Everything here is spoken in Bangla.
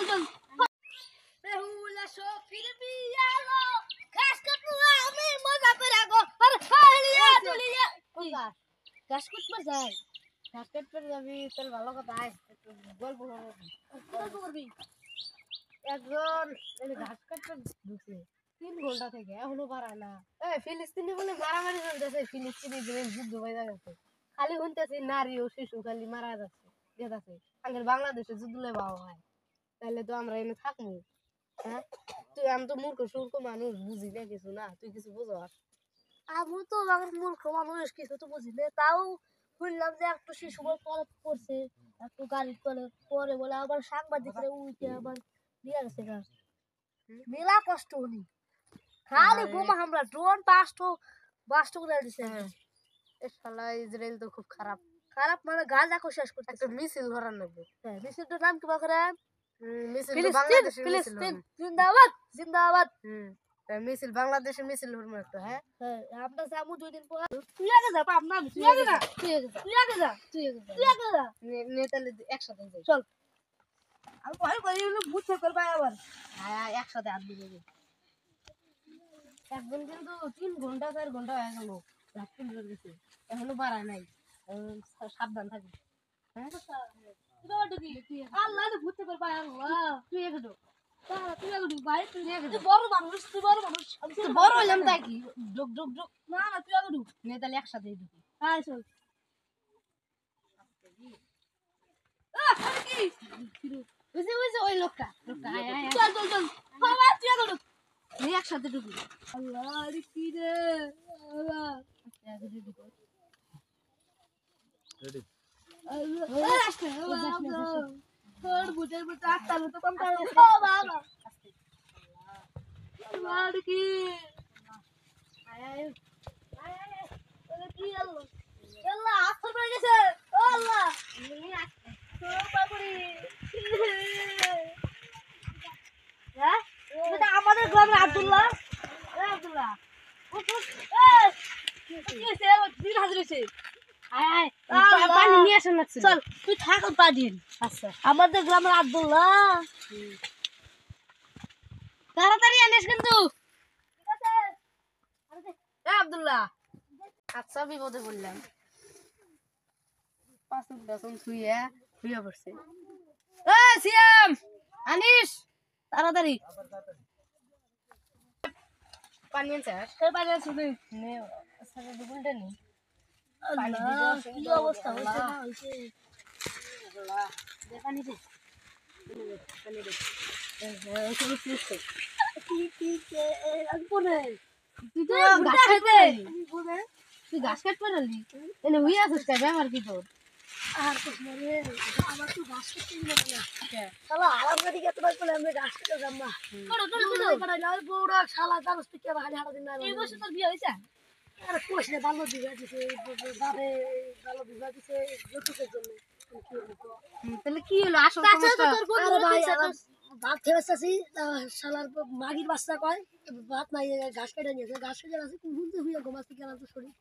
চল বেহুলা শফির বিয়ালো ঘাস কাটবো আমি মজা করে গো আর খালিয়া দুলিয়া ঘাস কাটতে যাই ঘাস কাটতে যাবি চল ভালো কথা আয় গল্প করবি একজন ঘাস কাটতে ঢুকছে 3 ঘন্টা থেকে এখনো পারায় না ফিলিস্তিনি বলে মারামারি চলতেছে ফিলিস্তিনি যুদ্ধ হয়ে যাচ্ছে খালি শুনতেছি নারী ও শিশু খালি মারা যাচ্ছে আগের বাংলাদেশে যুদ্ধ লেবাও হয় তাহলে তো আমরা এনে থাকবো হ্যাঁ আমি তো মূর্খ সূর্খ মানুষ বুঝি না কিছু না তুই কিছু বুঝস আমি তো মূর্খ মানুষ কিছু তো বুঝি না তাও শুনলাম যে একটু শিশু পড়ছে একটু গাড়ির তলে পরে বলে আবার সাংবাদিকরা উঠে আবার দিয়ে গেছে গা মেলা কষ্ট হলি খালি বোমা আমরা ড্রোন বাস্ট করে দিছে এ শালা ইসরায়েল তো খুব খারাপ মানে গাজা কো শেষ করতে একটা মিছিল ধরার লাগবে হ্যাঁ মিছিলটার নাম কি বাকরা মিছিল বাংলাদেশের ফিলিস্তিন জিন্দাবাদ মিছিল বাংলাদেশের মিছিল হরমু একটা হ্যাঁ আমরা যাবো 2 দিন পর তুই আগে যা বাপ না তুই আগে যা নেতালে একসাথে যাই চল আমি ভয় করি বুঝতে করবা আবার হ্যাঁ একসাথে হাত দিবে একজন কিন্তু 3 ঘন্টা 4 ঘন্টা হয়ে গেল রাত্রি বের গেছে এখনো বাড়া নাই সাবধান থাকি হ্যাঁ আল্লাহ তো বুঝতে করবা আল্লাহ তুই এগো তুই এগো ভাই তুই বড় মানুষ বড় হলাম তাই কি ডুক না তুই এগো নেতালে একসাথে ঢুকি হ্যাঁ চল বুঝে ওই লোকটা চল বাবা তুই এগো একসাথে ঢুকি আল্লাহ আরে কি রে আল্লাহ রেডি আল্লাহ আসতে বাবা তোর বুঝে আটটা তো কম করে ও বাবা আল্লাহ কি আয় ওরে কি আল্লাহ আল্লাহ আছর পড়ে গেছে ও আল্লাহ তো বাবুরি হ্যাঁ এটা আমাদের গ্রামের আব্দুল্লাহ আব্দুল্লাহ পানি নিয়ে আসেন লাগছে চল তুই থাক পানি আচ্ছা আমাদের গ্রামের আব্দুল্লাহ তাড়াতাড়ি আনিস কিন্তু আব্দুল্লাহ আচ্ছা বিপদে বললাম পাঁচুক বেসন শুয়ে পড়ছে সিয়াম আনিস তাড়াতাড়ি পানি আনছে পানি আনছে নে সাথে দুলটা নি কি অবস্থা হইছে না হইছে আল্লাহ দে পানি দে পানি দে তুই ঘাস কাটতে পারলি এনে হইয়া আছিস কে ব্যাপার কি তোর আর তো মরে আমার তো ঘাস কাটতে না শালা আরাম করে গেতে পারছ না আমি ঘাস কাটতে যাব না ওই বউরা শালা জানোস তুই কে হাড়ি হাড়া দিন না এই বছর তোর বিয়ে হইছে আরে কোশে ভালো দিবা দিছে বারে ভালো দিবা দিছে যতটুকুর জন্য তাহলে কি হলো আসল সমস্যা আরে ভাই ভাত খেয়েছি শালার মাগির বাচ্চা কয় ভাত নাই ঘাস কেটে নিয়েছে ঘাস কেটে আছে কোন হুইয়া ঘুমাচ্ছি কেন তো শরীর